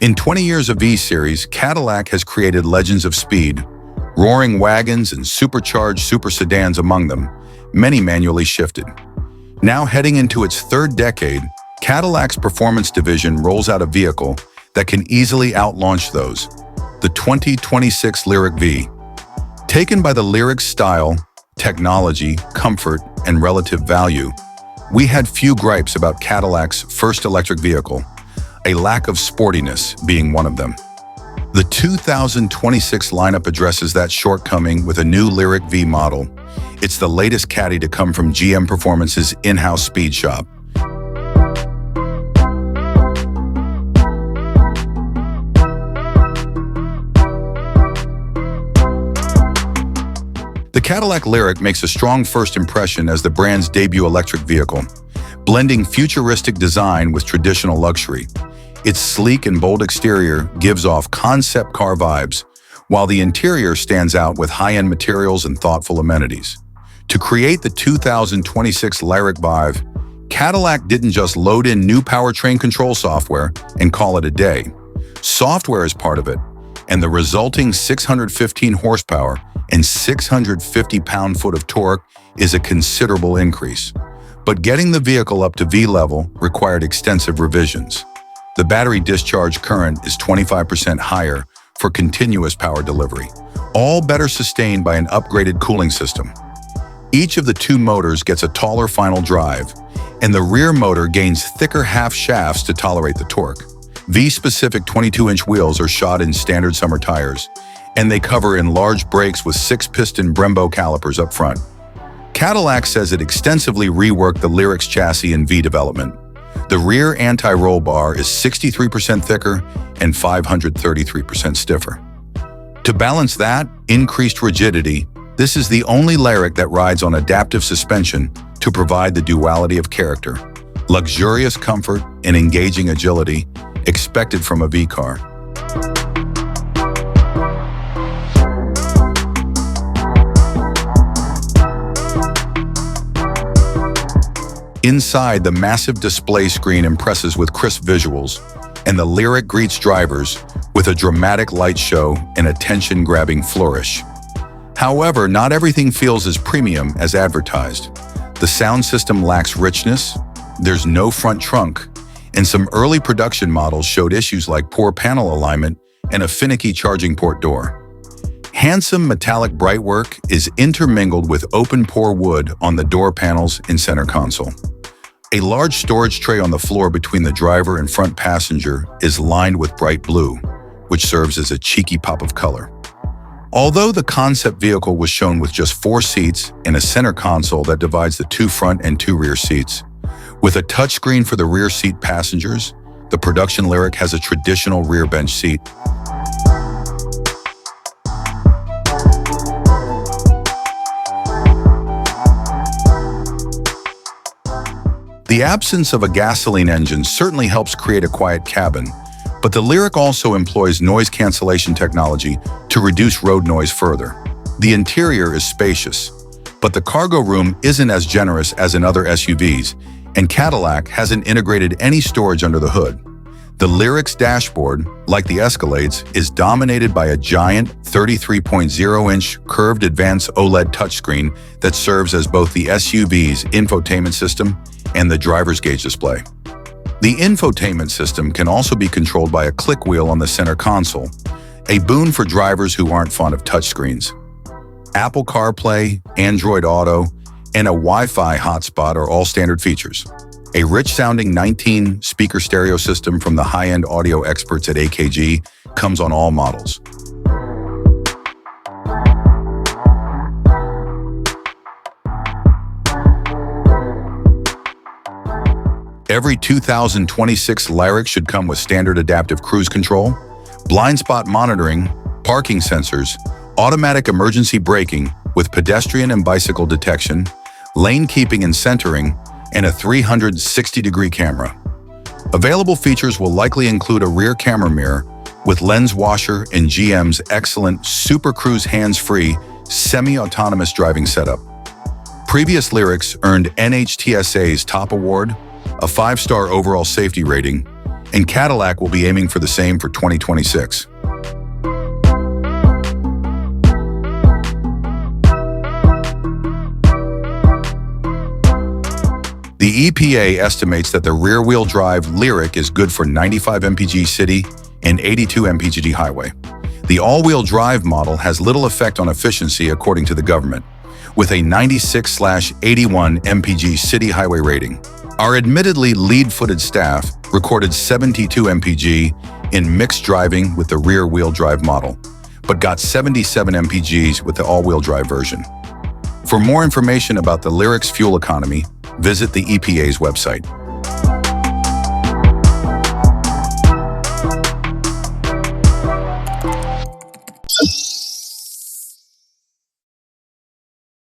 In 20 years of V-Series, Cadillac has created legends of speed, roaring wagons and supercharged super sedans among them, many manually shifted. Now heading into its third decade, Cadillac's performance division rolls out a vehicle that can easily outlaunch those, the 2026 Lyriq-v. Taken by the Lyriq's style, technology, comfort, and relative value, we had few gripes about Cadillac's first electric vehicle, a lack of sportiness being one of them. The 2026 lineup addresses that shortcoming with a new Lyriq-v model. It's the latest Caddy to come from GM Performance's in-house speed shop. The Cadillac Lyriq makes a strong first impression as the brand's debut electric vehicle, blending futuristic design with traditional luxury. Its sleek and bold exterior gives off concept car vibes, while the interior stands out with high-end materials and thoughtful amenities. To create the 2026 Lyriq-v, Cadillac didn't just load in new powertrain control software and call it a day. Software is part of it, and the resulting 615 horsepower and 650 pound-foot of torque is a considerable increase. But getting the vehicle up to V level required extensive revisions. The battery discharge current is 25% higher for continuous power delivery, all better sustained by an upgraded cooling system. Each of the two motors gets a taller final drive, and the rear motor gains thicker half shafts to tolerate the torque. V-specific 22-inch wheels are shod in standard summer tires, and they cover enlarged brakes with 6-piston Brembo calipers up front. Cadillac says it extensively reworked the Lyriq's chassis in V development. The rear anti-roll bar is 63% thicker and 533% stiffer. To balance that increased rigidity, this is the only Lyriq that rides on adaptive suspension to provide the duality of character, luxurious comfort and engaging agility expected from a V car. Inside, the massive display screen impresses with crisp visuals, and the Lyriq greets drivers with a dramatic light show and attention-grabbing flourish. However, not everything feels as premium as advertised. The sound system lacks richness, there's no front trunk, and some early production models showed issues like poor panel alignment and a finicky charging port door. Handsome metallic brightwork is intermingled with open-pore wood on the door panels and center console. A large storage tray on the floor between the driver and front passenger is lined with bright blue, which serves as a cheeky pop of color. Although the concept vehicle was shown with just 4 seats and a center console that divides the 2 front and 2 rear seats, with a touchscreen for the rear seat passengers, the production Lyriq has a traditional rear bench seat. The absence of a gasoline engine certainly helps create a quiet cabin, but the Lyriq also employs noise cancellation technology to reduce road noise further. The interior is spacious, but the cargo room isn't as generous as in other SUVs, and Cadillac hasn't integrated any storage under the hood. The Lyriq's dashboard, like the Escalade's, is dominated by a giant 33.0-inch curved advanced OLED touchscreen that serves as both the SUV's infotainment system and the driver's gauge display. The infotainment system can also be controlled by a click wheel on the center console, a boon for drivers who aren't fond of touchscreens. Apple CarPlay, Android Auto, and a Wi-Fi hotspot are all standard features. A rich-sounding 19-speaker stereo system from the high-end audio experts at AKG comes on all models. Every 2026 Lyriq should come with standard adaptive cruise control, blind spot monitoring, parking sensors, automatic emergency braking with pedestrian and bicycle detection, lane keeping and centering, and a 360-degree camera. Available features will likely include a rear camera mirror with lens washer and GM's excellent Super Cruise hands-free, semi-autonomous driving setup. Previous Lyriqs earned NHTSA's top award, a 5-star overall safety rating, and Cadillac will be aiming for the same for 2026. The EPA estimates that the rear-wheel drive Lyriq is good for 95 mpg city and 82 mpg highway. The all-wheel drive model has little effect on efficiency according to the government, with a 96/81 mpg city highway rating. Our admittedly lead-footed staff recorded 72 mpg in mixed driving with the rear-wheel drive model, but got 77 mpgs with the all-wheel drive version. For more information about the Lyriq's fuel economy, visit the EPA's website.